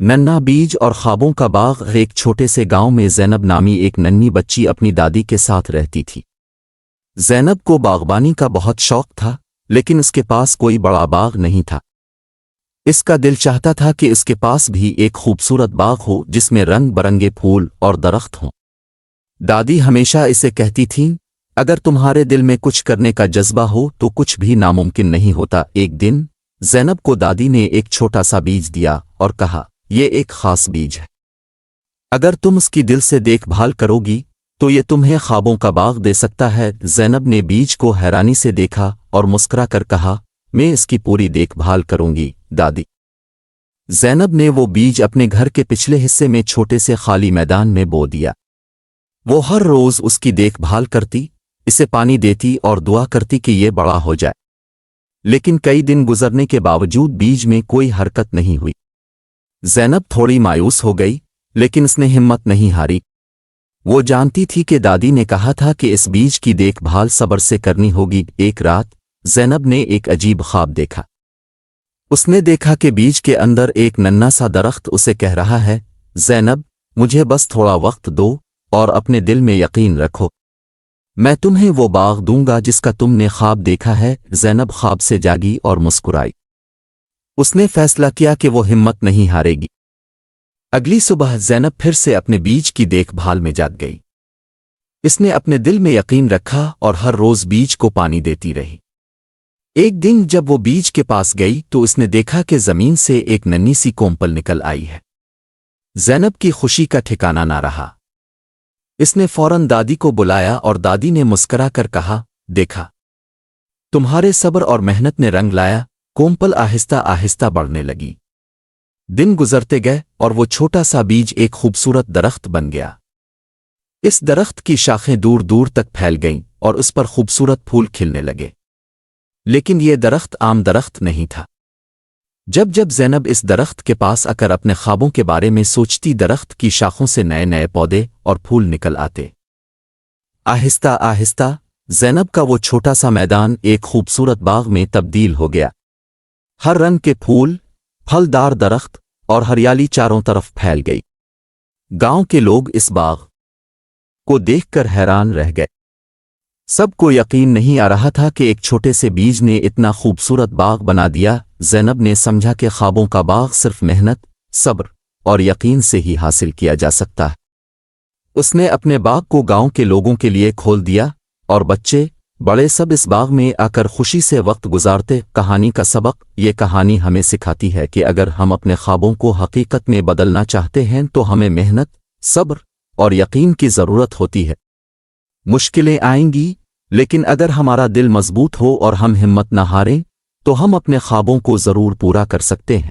ننھا بیج اور خوابوں کا باغ ایک چھوٹے سے گاؤں میں زینب نامی ایک ننھی بچی اپنی دادی کے ساتھ رہتی تھی۔ زینب کو باغبانی کا بہت شوق تھا، لیکن اس کے پاس کوئی بڑا باغ نہیں تھا۔ اس کا دل چاہتا تھا کہ اس کے پاس بھی ایک خوبصورت باغ ہو جس میں رنگ برنگے پھول اور درخت ہوں۔ دادی ہمیشہ اسے کہتی تھیں، اگر تمہارے دل میں کچھ کرنے کا جذبہ ہو تو کچھ بھی ناممکن نہیں ہوتا۔ ایک دن زینب کو دادی نے ایک چھوٹا سا بیج دیا اور کہا، یہ ایک خاص بیج ہے، اگر تم اس کی دل سے دیکھ بھال کرو گی تو یہ تمہیں خوابوں کا باغ دے سکتا ہے۔ زینب نے بیج کو حیرانی سے دیکھا اور مسکرا کر کہا، میں اس کی پوری دیکھ بھال کروں گی دادی۔ زینب نے وہ بیج اپنے گھر کے پچھلے حصے میں چھوٹے سے خالی میدان میں بو دیا۔ وہ ہر روز اس کی دیکھ بھال کرتی، اسے پانی دیتی اور دعا کرتی کہ یہ بڑا ہو جائے۔ لیکن کئی دن گزرنے کے باوجود بیج میں کوئی حرکت نہیں ہوئی۔ زینب تھوڑی مایوس ہو گئی، لیکن اس نے ہمت نہیں ہاری۔ وہ جانتی تھی کہ دادی نے کہا تھا کہ اس بیج کی دیکھ بھال صبر سے کرنی ہوگی۔ ایک رات زینب نے ایک عجیب خواب دیکھا۔ اس نے دیکھا کہ بیج کے اندر ایک ننھا سا درخت اسے کہہ رہا ہے، زینب مجھے بس تھوڑا وقت دو اور اپنے دل میں یقین رکھو، میں تمہیں وہ باغ دوں گا جس کا تم نے خواب دیکھا ہے۔ زینب خواب سے جاگی اور مسکرائی۔ اس نے فیصلہ کیا کہ وہ ہمت نہیں ہارے گی۔ اگلی صبح زینب پھر سے اپنے بیج کی دیکھ بھال میں جات گئی۔ اس نے اپنے دل میں یقین رکھا اور ہر روز بیج کو پانی دیتی رہی۔ ایک دن جب وہ بیج کے پاس گئی تو اس نے دیکھا کہ زمین سے ایک ننھی سی کونپل نکل آئی ہے۔ زینب کی خوشی کا ٹھکانہ نہ رہا۔ اس نے فوراً دادی کو بلایا اور دادی نے مسکرا کر کہا، دیکھا تمہارے صبر اور محنت نے رنگ لایا۔ کونپل آہستہ آہستہ بڑھنے لگی۔ دن گزرتے گئے اور وہ چھوٹا سا بیج ایک خوبصورت درخت بن گیا۔ اس درخت کی شاخیں دور دور تک پھیل گئیں اور اس پر خوبصورت پھول کھلنے لگے۔ لیکن یہ درخت عام درخت نہیں تھا۔ جب جب زینب اس درخت کے پاس آ کر اپنے خوابوں کے بارے میں سوچتی، درخت کی شاخوں سے نئے نئے پودے اور پھول نکل آتے۔ آہستہ آہستہ زینب کا وہ چھوٹا سا میدان ایک خوبصورت باغ میں تبدیل ہو گیا۔ ہر رنگ کے پھول، پھلدار درخت اور ہریالی چاروں طرف پھیل گئی۔ گاؤں کے لوگ اس باغ کو دیکھ کر حیران رہ گئے۔ سب کو یقین نہیں آ رہا تھا کہ ایک چھوٹے سے بیج نے اتنا خوبصورت باغ بنا دیا۔ زینب نے سمجھا کہ خوابوں کا باغ صرف محنت، صبر اور یقین سے ہی حاصل کیا جا سکتا ہے۔ اس نے اپنے باغ کو گاؤں کے لوگوں کے لیے کھول دیا اور بچے بڑے سب اس باغ میں آ کر خوشی سے وقت گزارتے۔ کہانی کا سبق، یہ کہانی ہمیں سکھاتی ہے کہ اگر ہم اپنے خوابوں کو حقیقت میں بدلنا چاہتے ہیں تو ہمیں محنت، صبر اور یقین کی ضرورت ہوتی ہے۔ مشکلیں آئیں گی، لیکن اگر ہمارا دل مضبوط ہو اور ہم ہمت نہ ہاریں تو ہم اپنے خوابوں کو ضرور پورا کر سکتے ہیں۔